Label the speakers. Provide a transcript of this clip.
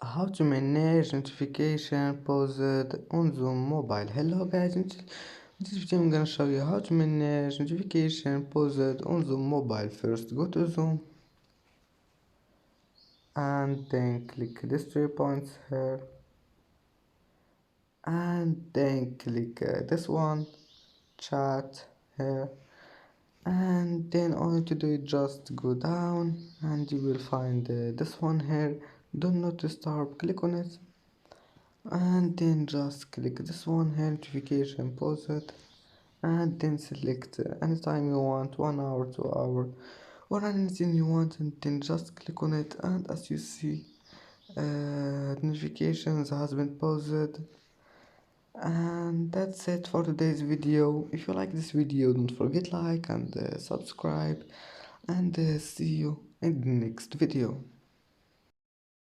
Speaker 1: How to manage notification paused on Zoom mobile. Hello guys, in this video I'm gonna show you how to manage notification paused on Zoom mobile. First go to Zoom and then click these 3 points here and then click this one, chat here, and then all you need to do is just go down and you will find this one here, do not disturb, click on it and then just click this one here, notification paused, and then select anytime you want, 1 hour, 2 hour, or anything you want, and then just click on it. And as you see, notifications has been paused. And that's it for today's video. If you like this video, don't forget like and subscribe, and see you in the next video.